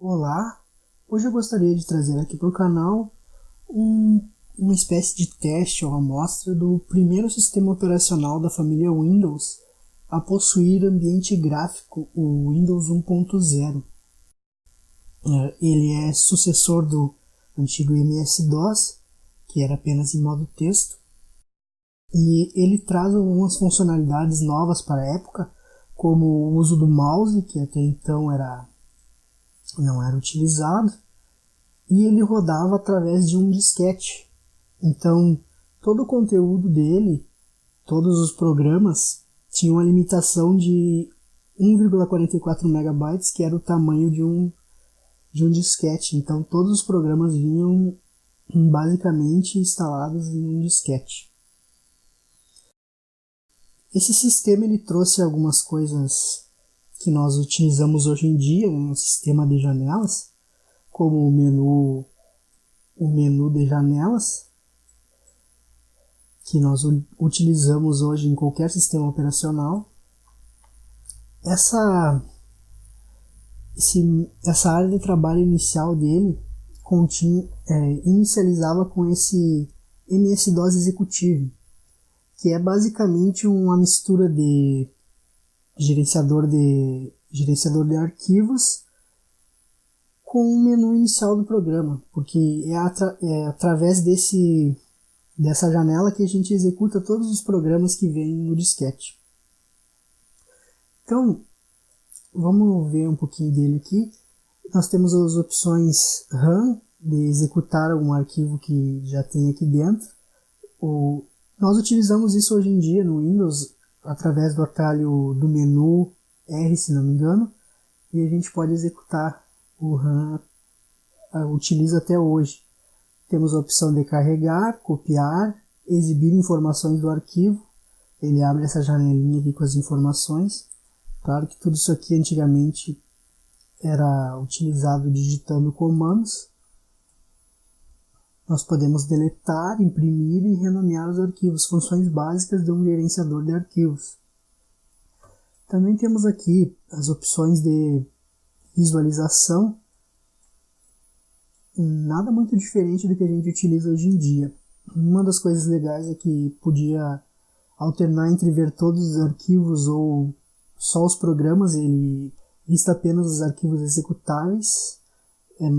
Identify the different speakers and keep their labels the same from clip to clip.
Speaker 1: Olá, hoje eu gostaria de trazer aqui para o canal uma espécie de teste ou amostra do primeiro sistema operacional da família Windows a possuir ambiente gráfico, o Windows 1.0. Ele é sucessor do antigo MS-DOS, que era apenas em modo texto, e ele traz algumas funcionalidades novas para a época, como o uso do mouse, que até então não era utilizado, e ele rodava através de um disquete. Então, todo o conteúdo dele, todos os programas, tinham a limitação de 1,44 megabytes, que era o tamanho de um disquete. Então, todos os programas vinham basicamente instalados em um disquete. Esse sistema ele trouxe algumas coisas que nós utilizamos hoje em dia no sistema de janelas, como o menu de janelas, que nós utilizamos hoje em qualquer sistema operacional. Essa área de trabalho inicial dele inicializava com esse MS-DOS executivo, que é basicamente uma mistura de gerenciador de arquivos com o menu inicial do programa, porque é através dessa janela que a gente executa todos os programas que vêm no disquete. Então, vamos ver um pouquinho dele aqui. Nós temos as opções RAM, de executar algum arquivo que já tem aqui dentro. Nós utilizamos isso hoje em dia no Windows através do atalho do menu R, se não me engano, e a gente pode executar o RAM, utiliza até hoje. Temos a opção de carregar, copiar, exibir informações do arquivo. Ele abre essa janelinha aqui com as informações. Claro que tudo isso aqui antigamente era utilizado digitando comandos. Nós podemos deletar, imprimir e renomear os arquivos, funções básicas de um gerenciador de arquivos. Também temos aqui as opções de visualização, nada muito diferente do que a gente utiliza hoje em dia. Uma das coisas legais é que podia alternar entre ver todos os arquivos ou só os programas, ele lista apenas os arquivos executáveis,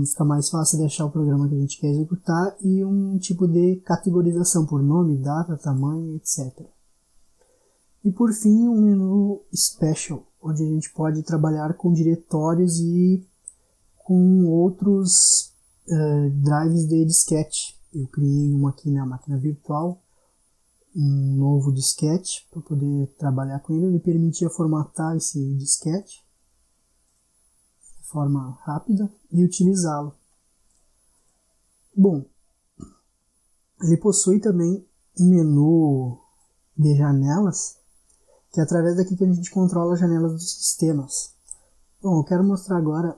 Speaker 1: fica mais fácil de achar o programa que a gente quer executar, e um tipo de categorização por nome, data, tamanho, etc. E por fim, um menu Special, onde a gente pode trabalhar com diretórios e com outros drives de disquete. Eu criei uma aqui na máquina virtual, um novo disquete para poder trabalhar com ele. Ele permitia formatar esse disquete de forma rápida e utilizá-lo. Bom, ele possui também um menu de janelas, que é através daqui que a gente controla as janelas dos sistemas. Bom, eu quero mostrar agora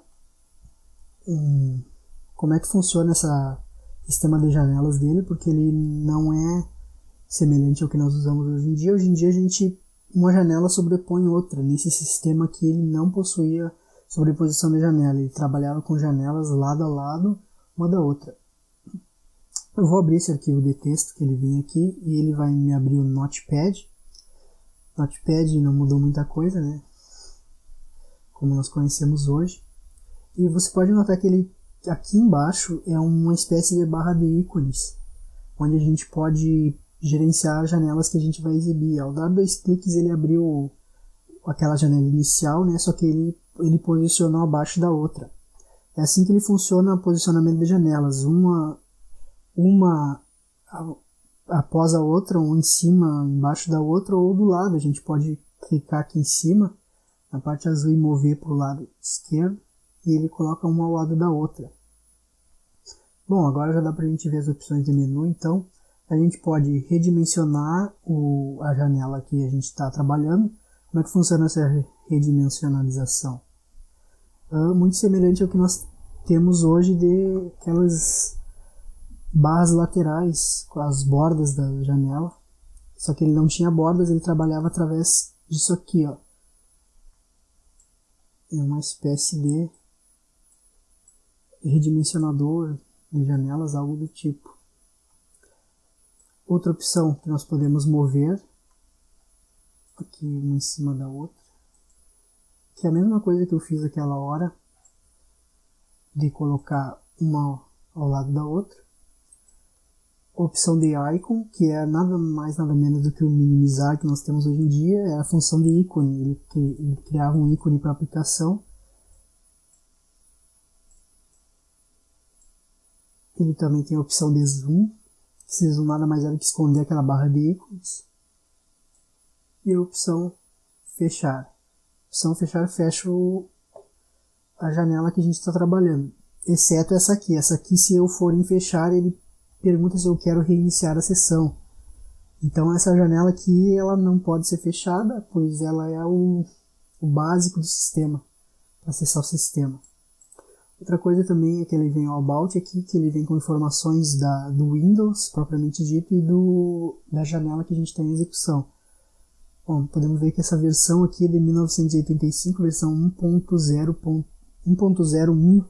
Speaker 1: como é que funciona esse sistema de janelas dele, porque ele não é semelhante ao que nós usamos hoje em dia. Hoje em dia uma janela sobrepõe outra. Nesse sistema aqui ele não possuía sobreposição de janela, ele trabalhava com janelas lado a lado, uma da outra. Eu vou abrir esse arquivo de texto que ele vem aqui e ele vai me abrir o Notepad. Notepad não mudou muita coisa, né? Como nós conhecemos hoje. E você pode notar que ele aqui embaixo é uma espécie de barra de ícones, onde a gente pode gerenciar as janelas que a gente vai exibir. Ao dar 2 cliques ele abriu aquela janela inicial, né? Só que ele posicionou abaixo da outra. É assim que ele funciona o posicionamento de janelas, uma após a outra, um em cima, embaixo da outra ou do lado. A gente pode clicar aqui em cima, na parte azul, e mover para o lado esquerdo, e ele coloca uma ao lado da outra. Bom, agora já dá para a gente ver as opções de menu. Então a gente pode redimensionar a janela que a gente está trabalhando. Como é que funciona essa redimensionalização? Muito semelhante ao que nós temos hoje de aquelas barras laterais com as bordas da janela, só que ele não tinha bordas, ele trabalhava através disso aqui, ó. É uma espécie de redimensionador de janelas, algo do tipo. Outra opção que nós podemos mover, aqui uma em cima da outra, que é a mesma coisa que eu fiz aquela hora, de colocar uma ao lado da outra. Opção de icon, que é nada mais nada menos do que o minimizar que nós temos hoje em dia, é a função de ícone. Ele criava um ícone para a aplicação. Ele também tem a opção de zoom, que esse zoom nada mais é do que esconder aquela barra de ícones. E a opção fechar. A opção fechar fecha a janela que a gente está trabalhando, exceto essa aqui. Essa aqui, se eu for em fechar, ele pergunta se eu quero reiniciar a sessão. Então essa janela aqui ela não pode ser fechada, pois ela é o básico do sistema, para acessar o sistema. Outra coisa também é que ele vem o About aqui, que ele vem com informações do Windows, propriamente dito, e da janela que a gente está em execução. Bom, podemos ver que essa versão aqui é de 1985, versão 1.01.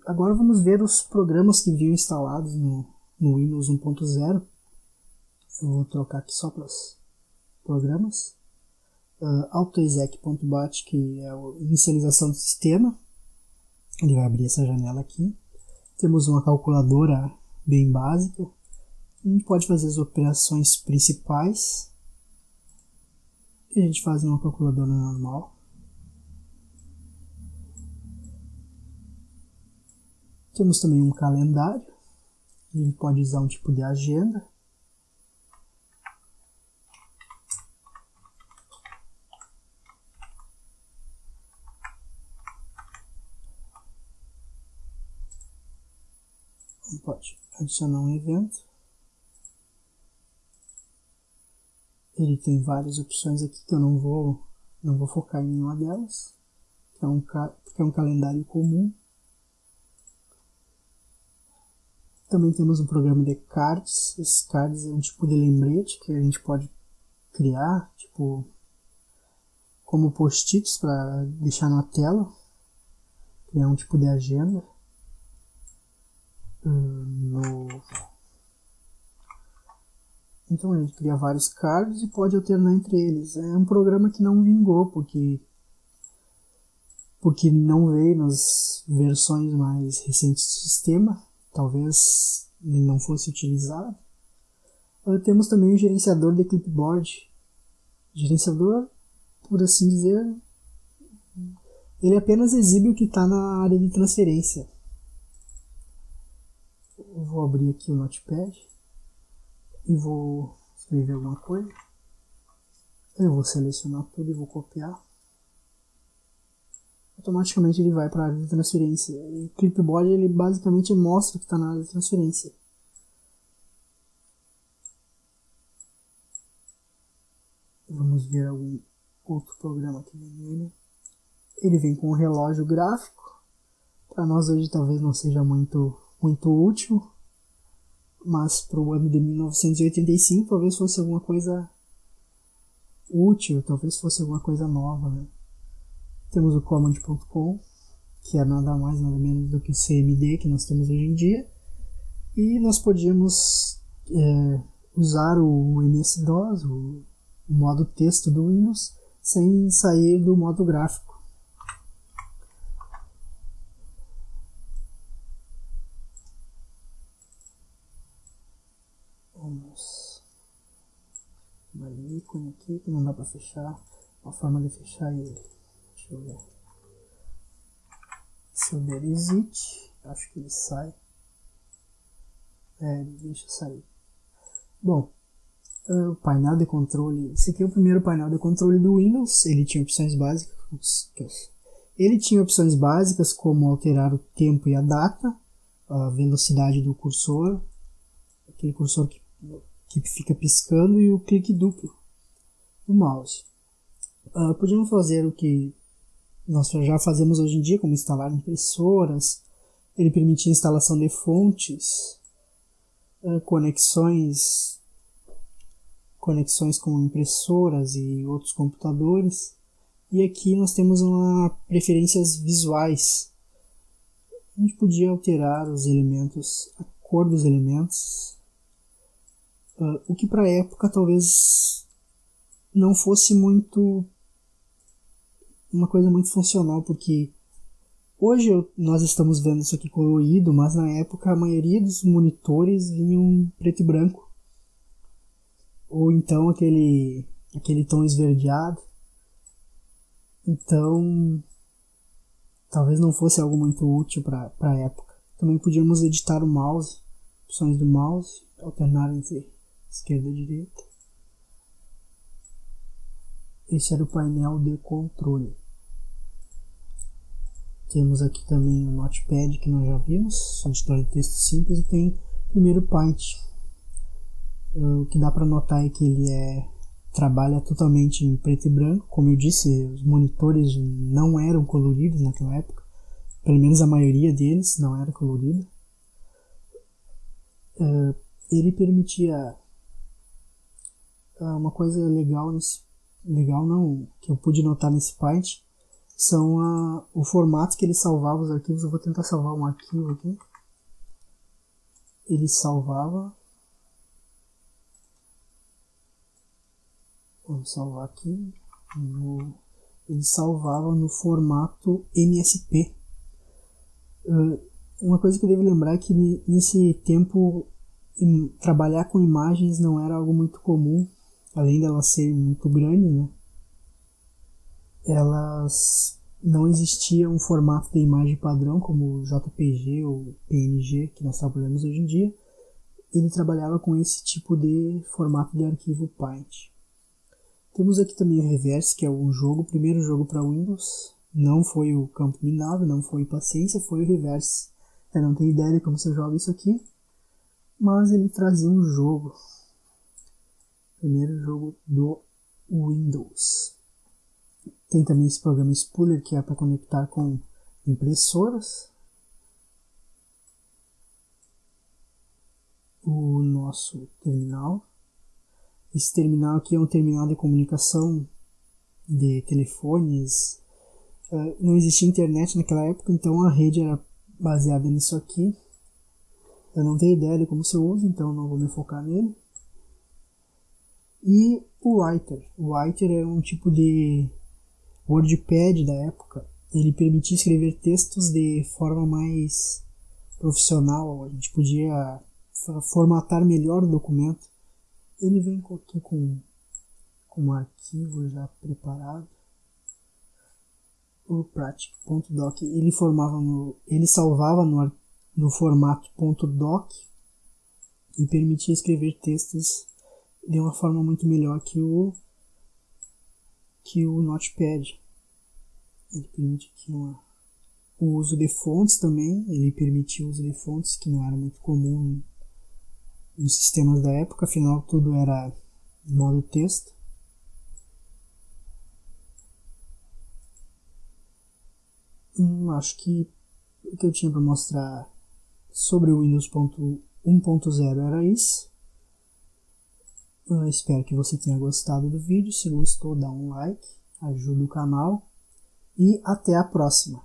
Speaker 1: Agora vamos ver os programas que vinham instalados no Windows 1.0. Eu vou trocar aqui só para os programas. AutoExec.bat, que é a inicialização do sistema. Ele vai abrir essa janela aqui. Temos uma calculadora bem básica. A gente pode fazer as operações principais. E a gente faz uma calculadora normal. Temos também um calendário. A gente pode usar um tipo de agenda. A gente pode adicionar um evento. Ele tem várias opções aqui que eu não vou focar em nenhuma delas. Que é um calendário comum. Também temos um programa de cards. Esses cards é um tipo de lembrete que a gente pode criar, tipo, como post-its para deixar na tela. Criar um tipo de agenda. Então a gente cria vários cards e pode alternar entre eles. É um programa que não vingou, porque não veio nas versões mais recentes do sistema. Talvez ele não fosse utilizado. Temos também o gerenciador de clipboard. Gerenciador, por assim dizer, ele apenas exibe o que está na área de transferência. Eu vou abrir aqui o Notepad e vou escrever alguma coisa. Eu vou selecionar tudo e vou copiar. Automaticamente ele vai para a área de transferência. E o clipboard ele basicamente mostra o que está na área de transferência. Vamos ver algum outro programa que vem nele. Ele vem com um relógio gráfico. Para nós hoje talvez não seja muito útil, mas para o ano de 1985 talvez fosse alguma coisa útil, talvez fosse alguma coisa nova, né? Temos o command.com, que é nada mais nada menos do que o CMD que nós temos hoje em dia, e nós podíamos usar o MS-DOS, o modo texto do Windows, sem sair do modo gráfico. Vamos dar um ícone aqui que não dá para fechar. Uma forma de fechar ele. Deixa eu ver. Se eu der exit, acho que ele sai. Ele deixa sair. Bom, o painel de controle. Esse aqui é o primeiro painel de controle do Windows. Ele tinha opções básicas. Como alterar o tempo e a data, a velocidade do cursor, aquele cursor que fica piscando, e o clique duplo do mouse. Podíamos fazer o que nós já fazemos hoje em dia, como instalar impressoras. Ele permitia a instalação de fontes, conexões com impressoras e outros computadores. E aqui nós temos preferências visuais. A gente podia alterar os elementos, a cor dos elementos, o que para a época talvez não fosse uma coisa muito funcional, porque hoje nós estamos vendo isso aqui colorido, mas na época a maioria dos monitores vinham preto e branco, ou então aquele tom esverdeado. Então talvez não fosse algo muito útil para a época. Também podíamos editar o mouse, opções do mouse, alternar entre esquerda e direita. Esse era o painel de controle. Temos aqui também o Notepad, que nós já vimos, editor de texto simples, e tem primeiro o Paint. O que dá para notar é que ele trabalha totalmente em preto e branco. Como eu disse, os monitores não eram coloridos naquela época, pelo menos a maioria deles não era colorida. Ele permitia uma coisa legal que eu pude notar nesse Paint, são o formato que ele salvava os arquivos. Eu vou tentar salvar um arquivo aqui. Ele salvava. Vamos salvar aqui. Ele salvava no formato MSP. Uma coisa que eu devo lembrar é que nesse tempo trabalhar com imagens não era algo muito comum, além delas serem muito grandes, né? Não existia um formato de imagem padrão como JPG ou PNG que nós trabalhamos hoje em dia. Ele trabalhava com esse tipo de formato de arquivo Paint. Temos aqui também o Reverse, que é o primeiro jogo para Windows. Não foi o Campo Minado, não foi Paciência, foi o Reverse. Eu não tenho ideia de como se joga isso aqui, mas ele trazia um jogo. Primeiro jogo do Windows. Tem também esse programa Spooler, que é para conectar com impressoras. O nosso terminal. Esse terminal aqui é um terminal de comunicação de telefones. Não existia internet naquela época, então a rede era baseada nisso aqui. Eu não tenho ideia de como se usa, então não vou me focar nele. E o Writer. O Writer era um tipo de WordPad da época. Ele permitia escrever textos de forma mais profissional. A gente podia formatar melhor o documento. Ele vem aqui com um arquivo já preparado. O Practice.doc. Ele salvava no formato .doc e permitia escrever textos de uma forma muito melhor que o Notepad. Ele permite aqui o uso de fontes também. Ele permitia o uso de fontes que não era muito comum nos sistemas da época, afinal tudo era modo texto. Acho que o que eu tinha para mostrar sobre o Windows 1.0 era isso. Eu espero que você tenha gostado do vídeo. Se gostou, dá um like, ajuda o canal e até a próxima.